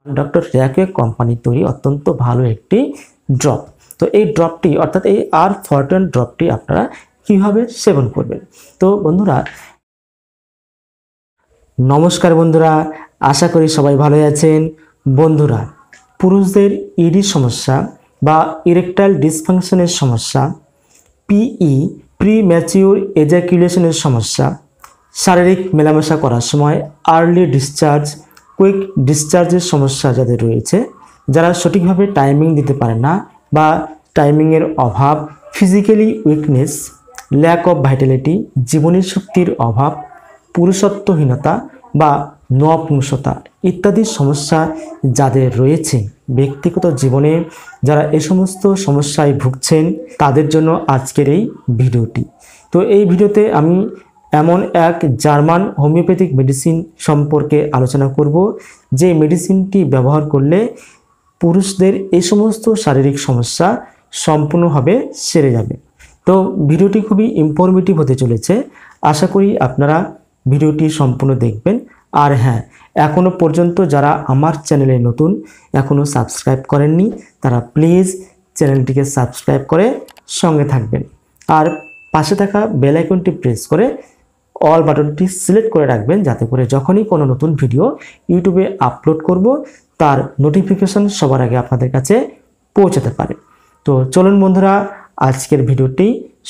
Doctor র্যাকওয়ে company তৈরি অত্যন্ত ভালো একটি ড্রপ। তো এই ড্রপটি অর্থাৎ এই R41 ড্রপটি আপনারা কিভাবে সেবন করবেন। তো বন্ধুরা নমস্কার বন্ধুরা, আশা করি সবাই ভালো আছেন। বন্ধুরা, পুরুষদের ইডি সমস্যা বা ইরেকটাইল ডিসফাংশনের সমস্যা, পিই প্রিম্যাচিউর এজাকুলেশনের সমস্যা, শারীরিক মেলামেশা করার সময় আর্লি ডিসচার্জ, কুইক ডিসচার্জের সমস্যা যাদের রয়েছে, যারা সঠিকভাবে টাইমিং দিতে পারে না বা টাইমিংয়ের অভাব, physically weakness, lack of vitality, জীবনী শক্তির অভাব, পুরুষত্বহীনতা বা নপুংসতা ইত্যাদি সমস্যা যাদের রয়েছে, ব্যক্তিগত জীবনে যারা এ সমস্ত সমস্যায় ভুগছেন তাদের জন্য আজকের এই ভিডিওটি। তো এই ভিডিওতে আমি এমন এক জার্মান হোমিওপ্যাথিক মেডিসিন সম্পর্কে আলোচনা করব, যে মেডিসিনটি ব্যবহার করলে পুরুষদের এই সমস্ত শারীরিক সমস্যা সম্পূর্ণভাবে সেরে যাবে। তো ভিডিওটি খুবই ইনফরমেটিভ হতে চলেছে, আশা করি আপনারা ভিডিওটি সম্পূর্ণ দেখবেন। আর হ্যাঁ, এখনও পর্যন্ত যারা আমার চ্যানেলে নতুন, এখনও সাবস্ক্রাইব করেননি, তারা প্লিজ চ্যানেলটিকে সাবস্ক্রাইব করে সঙ্গে থাকবেন। আর পাশে থাকা বেল আইকনটি প্রেস করে অল বাটনটি সিলেক্ট করে রাখবেন, যাতে করে যখনই কোনো নতুন ভিডিও ইউটিউবে আপলোড করব তার নোটিফিকেশন সবার আগে আপনাদের কাছে পৌঁছাতে পারে। তো চলুন বন্ধুরা, আজকের ভিডিওটি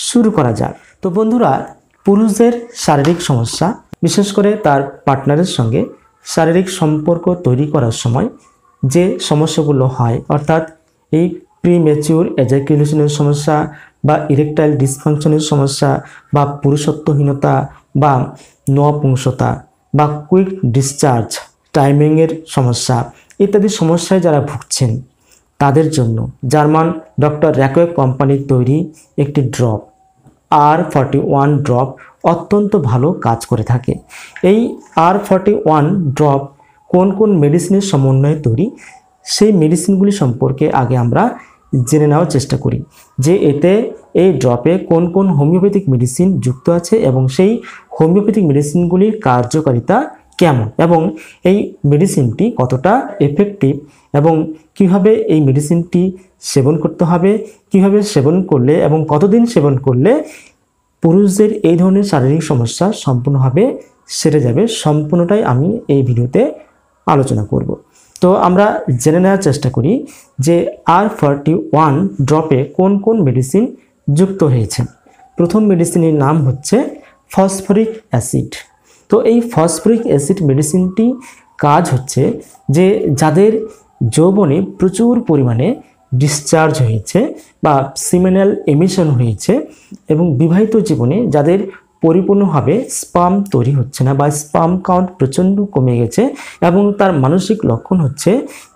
শুরু করা যাক। তো বন্ধুরা, পুরুষদের শারীরিক সমস্যা, বিশেষ করে তার পার্টনারের সঙ্গে শারীরিক সম্পর্ক তৈরি করার সময় যে সমস্যাগুলো হয়, অর্থাৎ এই প্রিম্যাচিউর এজাকুলেশনের সমস্যা বা ইরেকটাইল ডিসফাংশনের সমস্যা বা পুরুষত্বহীনতা বা নপুংসতা বা কুইক ডিসচার্জ, টাইমিংয়ের সমস্যা ইত্যাদি সমস্যায় যারা ভুগছেন তাদের জন্য জার্মান ডক্টর র্যাকওয়ে কোম্পানির তৈরি একটি ড্রপ R41 ড্রপ অত্যন্ত ভালো কাজ করে থাকে। এই R41 ড্রপ কোন কোন মেডিসিনের সমন্বয়ে তৈরি, সেই মেডিসিনগুলি সম্পর্কে আগে আমরা জেনে নেওয়ার চেষ্টা করি, যে এতে এই ড্রপে কোন কোন হোমিওপ্যাথিক মেডিসিন যুক্ত আছে এবং সেই হোমিওপ্যাথিক মেডিসিনগুলির কার্যকারিতা কেমন এবং এই মেডিসিনটি কতটা এফেক্টিভ এবং কিভাবে এই মেডিসিনটি সেবন করতে হবে, কিভাবে সেবন করলে এবং কতদিন সেবন করলে পুরুষদের এই ধরনের শারীরিক সমস্যা সম্পূর্ণভাবে সেরে যাবে, সম্পূর্ণটাই আমি এই ভিডিওতে আলোচনা করব। তো আমরা জেনে নেওয়ার চেষ্টা করি যে R41 ড্রপে কোন কোন মেডিসিন যুক্ত হয়েছে। প্রথম মেডিসিনের নাম হচ্ছে ফসফরিক অ্যাসিড। তো এই ফসফরিক অ্যাসিড মেডিসিনটি কাজ হচ্ছে যে যাদের যৌবনে প্রচুর পরিমাণে ডিসচার্জ হয়েছে বা সিমেনাল এমিশন হয়েছে এবং বিবাহিত জীবনে যাদের পরিপূর্ণভাবে স্পাম তৈরি হচ্ছে না বা স্পাম কাউন্ট প্রচণ্ড কমে গেছে এবং তার মানসিক লক্ষণ হচ্ছে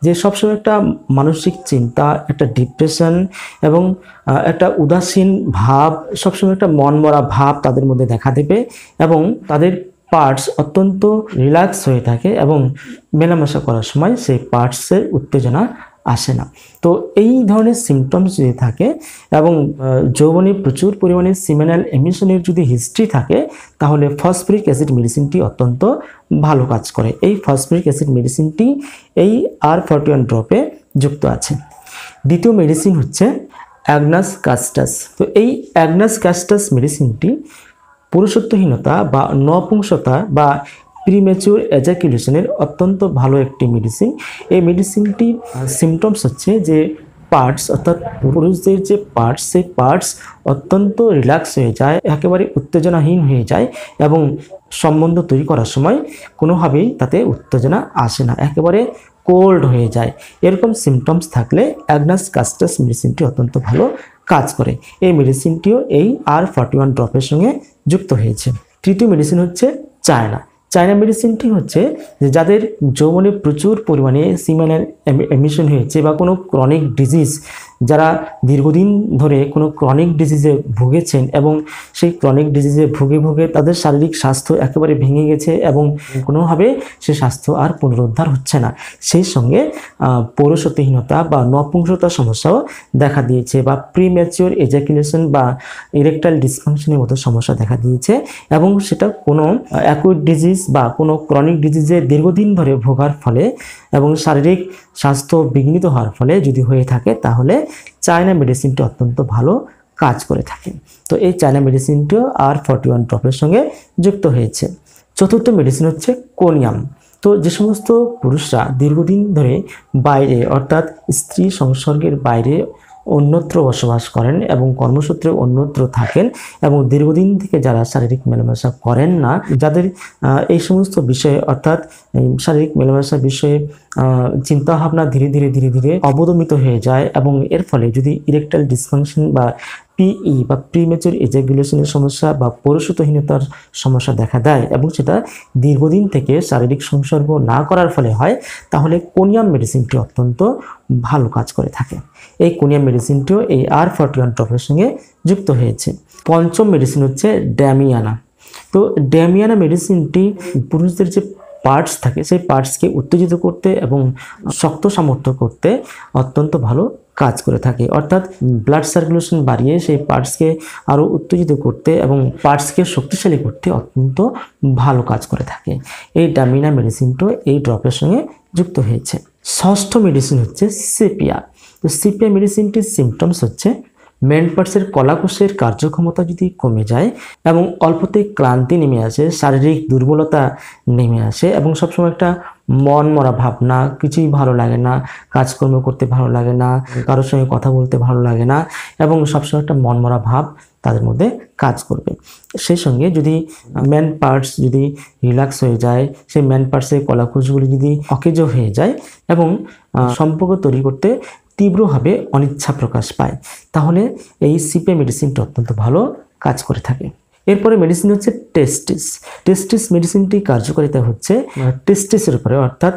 যে সবসময় একটা মানসিক চিন্তা, একটা ডিপ্রেশন এবং একটা উদাসীন ভাব, সবসময় একটা মনমরা ভাব তাদের মধ্যে দেখা দেবে এবং তাদের পার্টস অত্যন্ত রিল্যাক্স হয়ে থাকে এবং মেলামেশা করার সময় সেই পার্টসের উত্তেজনা আসে না। তো এই ধরনের সিমটমস যদি থাকে এবং যৌবনে প্রচুর পরিমাণে সিমেনাল এমিশনের যদি হিস্ট্রি থাকে, তাহলে ফসফরিক অ্যাসিড মেডিসিনটি অত্যন্ত ভালো কাজ করে। এই ফসফরিক অ্যাসিড মেডিসিনটি এই R41 ড্রপে যুক্ত আছে। দ্বিতীয় মেডিসিন হচ্ছে অ্যাগনাস কাস্টাস। তো এই অ্যাগনাস কাস্টাস মেডিসিনটি পুরুষত্বহীনতা বা নপুংসতা বা প্রিম্যাচিউর এজাকুলেশনের অত্যন্ত ভালো একটি মেডিসিন। এই মেডিসিনটি সিমটমস হচ্ছে যে পার্টস, অর্থাৎ পুরুষদের যে পার্টস, সেই পার্টস অত্যন্ত রিল্যাক্স হয়ে যায়, একেবারে উত্তেজনাহীন হয়ে যায় এবং সম্বন্ধ তৈরি করার সময় কোনোভাবেই তাতে উত্তেজনা আসে না, একেবারে কোল্ড হয়ে যায়। এরকম সিমটমস থাকলে অ্যাগনাস কাস্টাস মেডিসিনটি অত্যন্ত ভালো কাজ করে। এই মেডিসিনটিও এই R41 ড্রপের সঙ্গে যুক্ত হয়েছে। তৃতীয় মেডিসিন হচ্ছে চায়না মেডিসিনটি হচ্ছে যে যাদের যৌবনে প্রচুর পরিমাণে সিমেনাল এমিশন হয়েছে বা কোনো ক্রনিক ডিজিজ যারা দীর্ঘদিন ধরে কোনো ক্রনিক ডিজিজে ভুগেছেন এবং সেই ক্রনিক ডিজিজে ভুগে ভুগে তাদের শারীরিক স্বাস্থ্য একেবারে ভেঙে গেছে এবং কোনোভাবে সে স্বাস্থ্য আর পুনরুদ্ধার হচ্ছে না, সেই সঙ্গে পৌরুষত্বহীনতা বা নপুংসতার সমস্যাও দেখা দিয়েছে বা প্রিম্যাচিওর এজাকুলেশন বা ইরেকটাইল ডিসফাংশনের মতো সমস্যা দেখা দিয়েছে এবং সেটা কোনো অ্যাকুইট ডিজিজ বা কোনো ক্রনিক ডিজিজে দীর্ঘদিন ধরে ভোগার ফলে এবং শারীরিক স্বাস্থ্য বিঘ্নিত হওয়ার ফলে যদি হয়ে থাকে তাহলে চায়না মেডিসিনটি অত্যন্ত ভালো কাজ করে থাকে। তো এই চায়না মেডিসিনটিও R41 ড্রপের সঙ্গে যুক্ত হয়েছে। চতুর্থ মেডিসিন হচ্ছে কোনিয়াম। তো যে সমস্ত পুরুষরা দীর্ঘদিন ধরে বাইরে অর্থাৎ স্ত্রী সংসর্গের বাইরে অন্যত্র বসবাস করেন এবং কর্মসূত্রে অন্যত্র থাকেন এবং দীর্ঘদিন থেকে যারা শারীরিক মেলামেশা করেন না, যাদের এই সমস্ত বিষয়ে অর্থাৎ শারীরিক মেলামেশার বিষয়ে চিন্তাভাবনা ধীরে ধীরে অবদমিত হয়ে যায় এবং এর ফলে যদি ইরেকটাইল ডিসফাংশন বা পিই বা প্রিম্যাচিওর এজাকুলেশনের সমস্যা বা পৌরুষত্বহীনতার সমস্যা দেখা দেয় এবং সেটা দীর্ঘদিন থেকে শারীরিক সংসর্গ না করার ফলে হয়, তাহলে কোনিয়াম মেডিসিনটি অত্যন্ত ভালো কাজ করে থাকে। এই কোনিয়াম মেডিসিনটিও এই R41 ড্রপের সঙ্গে যুক্ত হয়েছে। পঞ্চম মেডিসিন হচ্ছে ড্যামিয়ানা। তো ড্যামিয়ানা মেডিসিনটি পুরুষদের যে পার্টস থাকে সেই পার্টসকে উত্তেজিত করতে এবং শক্ত সামর্থ্য করতে অত্যন্ত ভালো কাজ করে থাকে, অর্থাৎ ব্লাড সার্কুলেশন বাড়িয়ে সেই পার্টসকে আরও উত্তেজিত করতে এবং পার্টসকে শক্তিশালী করতে অত্যন্ত ভালো কাজ করে থাকে। এই ড্যামিয়ানা মেডিসিনটিও এই ড্রপের সঙ্গে যুক্ত হয়েছে। ষষ্ঠ মেডিসিন হচ্ছে সিপিয়া। তো সিপিয়া মেডিসিনটির সিমটমস হচ্ছে মেন পার্টসের কলাকোষের কার্যক্ষমতা যদি কমে যায় এবং অল্পতেই ক্লান্তি নেমে আসে, শারীরিক দুর্বলতা নেমে আসে এবং সবসময় একটা মন মরা ভাবনা, কিছুই ভালো লাগে না, কাজকর্ম করতে ভালো লাগে না, কারোর সঙ্গে কথা বলতে ভালো লাগে না এবং সবসময় একটা মন মরা ভাব তাদের মধ্যে কাজ করবে। সেই সঙ্গে যদি ম্যান পার্টস যদি রিল্যাক্স হয়ে যায়, সেই ম্যান পার্টসের কলাকোষগুলি যদি অকেজ হয়ে যায় এবং সম্পর্ক তৈরি করতে তীব্রভাবে অনিচ্ছা প্রকাশ পায়, তাহলে এই সিপিয়া মেডিসিনটি অত্যন্ত ভালো কাজ করে থাকে। এরপরে মেডিসিন হচ্ছে টেস্টিস মেডিসিনটি কার্যকারিতা হচ্ছে টেস্টিসের উপরে অর্থাৎ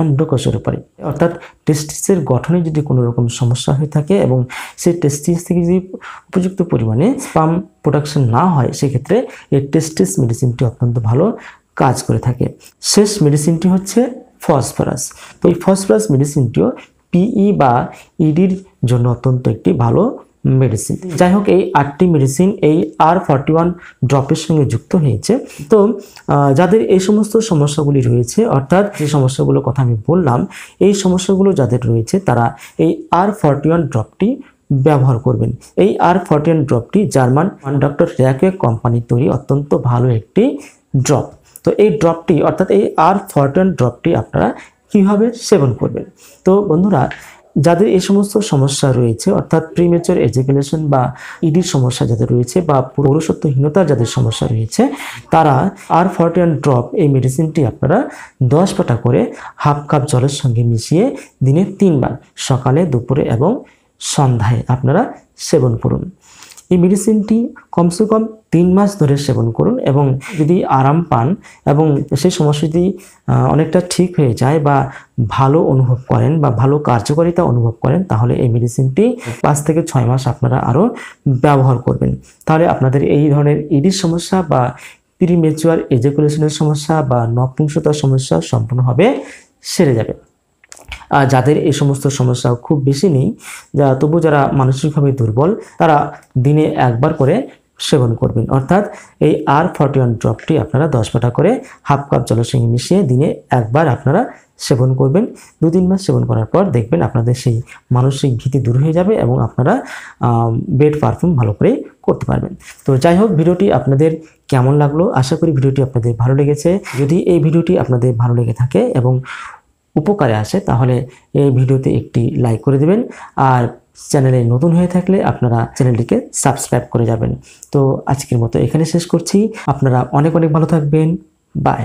অন্ডকোষের উপরে, অর্থাৎ টেস্টিসের গঠনে যদি কোনো রকম সমস্যা হয়ে থাকে এবং সেই টেস্টিস থেকে যদি উপযুক্ত পরিমাণে স্পার্ম প্রোডাকশন না হয়, সেক্ষেত্রে এই টেস্টিস মেডিসিনটি অত্যন্ত ভালো কাজ করে থাকে। শেষ মেডিসিনটি হচ্ছে ফসফরাস। তো এই ফসফরাস মেডিসিনটিও পিই বা ইডির জন্য অত্যন্ত একটি ভালো মেডিসিন। যাই হোক, এই 8টি মেডিসিন এই R41 ড্রপের সঙ্গে যুক্ত হয়েছে। তো যাদের এই সমস্ত সমস্যাগুলি রয়েছে, অর্থাৎ যে সমস্যাগুলোর কথা আমি বললাম, এই সমস্যাগুলো যাদের রয়েছে তারা এই R41 ড্রপটি ব্যবহার করবেন। এই R41 ড্রপটি জার্মান ডক্টর র্যাকে কোম্পানির তৈরি অত্যন্ত ভালো একটি ড্রপ। তো এই ড্রপটি অর্থাৎ এই R41 ড্রপটি আপনারা কিভাবে সেবন করবেন? তো বন্ধুরা, যাদের এই সমস্ত সমস্যা রয়েছে অর্থাৎ প্রিম্যাচিওর এজাকুলেশন বা ইডির সমস্যা যাদের রয়েছে বা পৌরুষত্বহীনতার যাদের সমস্যা রয়েছে, তারা R41 ড্রপ এই মেডিসিনটি আপনারা 10 পাতা করে হাফ কাপ জলের সঙ্গে মিশিয়ে দিনে 3 বার সকালে, দুপুরে এবং সন্ধ্যায় আপনারা সেবন করুন। এই মেডিসিনটি কমসে কম 3 মাস ধরে সেবন করুন এবং যদি আরাম পান এবং সেই সমস্যা যদি অনেকটা ঠিক হয়ে যায় বা ভালো অনুভব করেন বা ভালো কার্যকারিতা অনুভব করেন, তাহলে এই মেডিসিনটি 5 থেকে 6 মাস আপনারা আরও ব্যবহার করবেন। তাহলে আপনাদের এই ধরনের ইডির সমস্যা বা প্রিম্যাচিওর এজাকুলেশনের সমস্যা বা নপুংসতার সমস্যা সম্পূর্ণভাবে সেরে যাবে। আর যাদের এই সমস্ত সমস্যা খুব বেশি নেই, তবু যারা মানসিকভাবে দুর্বল, তারা দিনে একবার করে সেবন করবেন। অর্থাৎ এই R41 ড্রপটি আপনারা 10 পাতা করে হাফ কাপ জলের সঙ্গে মিশিয়ে দিনে একবার আপনারা সেবন করবেন। 2-3 মাস সেবন করার পর দেখবেন আপনাদের সেই মানসিক ভীতি দূর হয়ে যাবে এবং আপনারা বেড পারফর্ম ভালো করে করতে পারবেন। তো যাই হোক, ভিডিওটি আপনাদের কেমন লাগলো? আশা করি ভিডিওটি আপনাদের ভালো লেগেছে। যদি এই ভিডিওটি আপনাদের ভালো লেগে থাকে এবং উপকারে আসে, তাহলে এই ভিডিওতে একটি লাইক করে দেবেন আর চ্যানেলে নতুন হয়ে থাকলে আপনারা চ্যানেলটিকে সাবস্ক্রাইব করে যাবেন। তো আজকের মতো এখানে শেষ করছি। আপনারা অনেক ভালো থাকবেন। বাই।